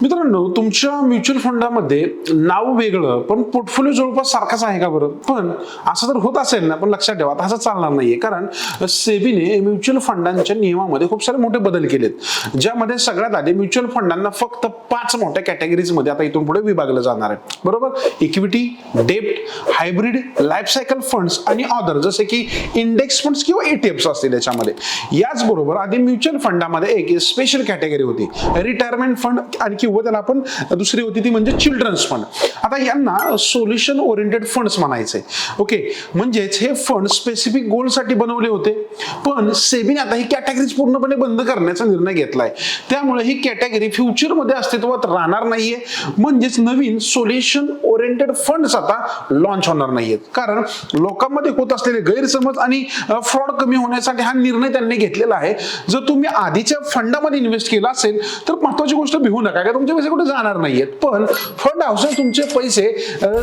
मित्रांनो, तुमच्या म्युच्युअल फंडामध्ये नाव वेगळं पण पोर्टफोलिओ जवळपास सारखाच आहे का बरं? पण असं तर होत असेल ना, पण लक्षात ठेवा असं चालणार नाहीये. कारण सेबीने म्युच्युअल फंडांच्या नियमामध्ये खूप सारे मोठे बदल केलेत, ज्यामध्ये सगळ्यात आधी म्युच्युअल फंडांना फक्त 5 मोठ्या कॅटेगरीज मध्ये आता इथून पुढे विभागलं जाणार आहे. बरोबर? इक्विटी, डेब्ट, हायब्रिड, लाईफ सायकल फंड्स आणि अदर, जसे की इंडेक्स फंड्स किंवा ETFs असतील याच्यामध्ये. याचबरोबर आधी म्युच्युअल फंडामध्ये एक स्पेशल कॅटेगरी होती, रिटायरमेंट फंड, आणि किंवा त्याला आपण दुसरी होती ती म्हणजे चिल्ड्रन्स फंड. आता यांना सोल्युशन ओरिएंटेड फंड्स म्हणायचे. ओके, म्हणजेच हे फंड स्पेसिफिक गोलसाठी बनवले होते. पण सेबीने आता ही कॅटेगरीज पूर्णपणे बंद करण्याचा निर्णय घेतलाय. त्यामुळे ही कॅटेगरी फ्युचरमध्ये अस्तित्वात राहणार नाहीये. म्हणजेच नवीन सोल्युशन ओरिएंटेड फंड्स आता लॉन्च होणार नाहीयेत. कारण लोकांमध्ये होत असलेले गैरसमज आणि फ्रॉड कमी होण्यासाठी हा निर्णय त्यांनी घेतलेला आहे. जर तुम्ही आधीच्या फंडामध्ये इन्व्हेस्ट केला असेल तर महत्त्वाची गोष्ट भिवू नका, का तुमचे पैसे कुठे जाणार नाहीयेत. पण फंड हाऊस तुमचे पैसे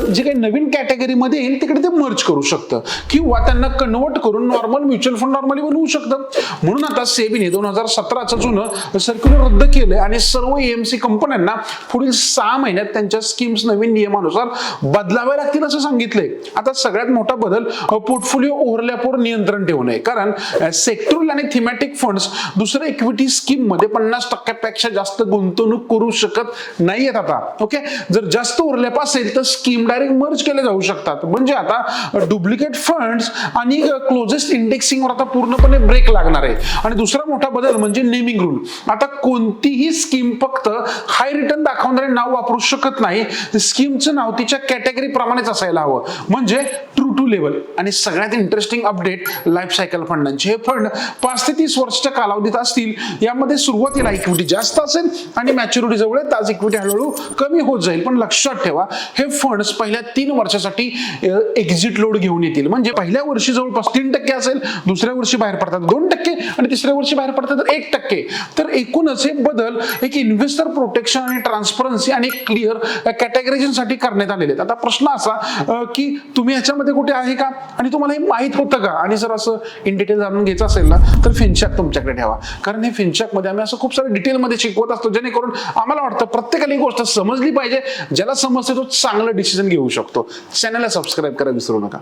जे काही नवीन कॅटेगरीमध्ये येईल तिकडे ते मर्ज करू शकतं किंवा त्यांना कन्वर्ट करून नॉर्मल म्युच्युअल फंड नॉर्मली बनवू शकतं. म्हणून आता सेबीने 2017चं जुनं सर्क्युलर रद्द केलंय आणि सर्व AMC कंपन्यांना पुढील 6 महिन्यात त्यांच्या स्कीम्स नवीन नियमानुसार बदलाव्या लागतील असं सांगितलंय. आता सगळ्यात मोठा बदल पोर्टफोलिओ ओव्हरलॅपवर नियंत्रण ठेवणे. कारण सेक्टोरल आणि थीमॅटिक फंड्स दुसऱ्या इक्विटी स्कीम मध्ये 50% जास्त गुंतवणूक करू शकत नाहीयेत आता. ओके, जर जास्त ओव्हरलॅप असेल तर स्कीम डायरेक्ट मर्ज केले जाऊ शकतात. म्हणजे आता डुप्लिकेट फंड्स आणि क्लोजेस्ट इंडेक्सिंगवर आता पूर्णपणे ब्रेक लागणार आहे. आणि दुसरा मोठा बदल म्हणजे नेमिंग रूल. आता कोणतीही स्कीम फक्त हाय रिटर्न दाखवणारे नाव वापरू शकत नाही. स्कीमचं नाव तिच्या कॅटेगरी प्रमाणेच असायला हवं, म्हणजे ट्रू टू लेवल. आणि सगळ्यात इंटरेस्टिंग अपडेट लाईफ सायकल फंडांचे. हे फंड 5 ते 30 वर्षाच्या कालावधीत असतील. यामध्ये सुरुवातीला इक्विटी जास्त असेल आणि मॅच्युरिटी जवळ आज इक्विटी हळूहळू कमी होत जाईल. पण लक्षात ठेवा, हे फंड्स पहिल्या 3 वर्षासाठी एक्झिट लोड घेऊन येतील. म्हणजे पहिल्या वर्षी जवळपास 3% असेल, दुसऱ्या वर्षी बाहेर पडतात 2% आणि तिसऱ्या वर्षी बाहेर पडतात 1%. तर एकूणच हे बदल एक इन्व्हेस्टर प्रोटेक्शन आणि ट्रान्सपरन्सी आणि क्लिअर कॅटेगरायझेशन साठी करण्यात आलेले आहेत. आता प्रश्न असा की तुम्ही ह्याच्यामध्ये कुठे आहे का आणि तुम्हाला हे माहित होतं का? आणि जर असं इन डिटेल जाणून घ्यायचं असेल ना तर फिनचॅक तुमच्याकडे ठेवा. कारण हे फिनचॅक मध्ये आम्ही असं खूप सारे डिटेलमध्ये शिकवत असतो, जेणेकरून आम्हाला वाटतं प्रत्येकाला ही गोष्ट समजली पाहिजे. ज्याला समजते तो चांगलं डिसिजन घेऊ शकतो. चॅनलला सबस्क्राईब करा विसरू नका.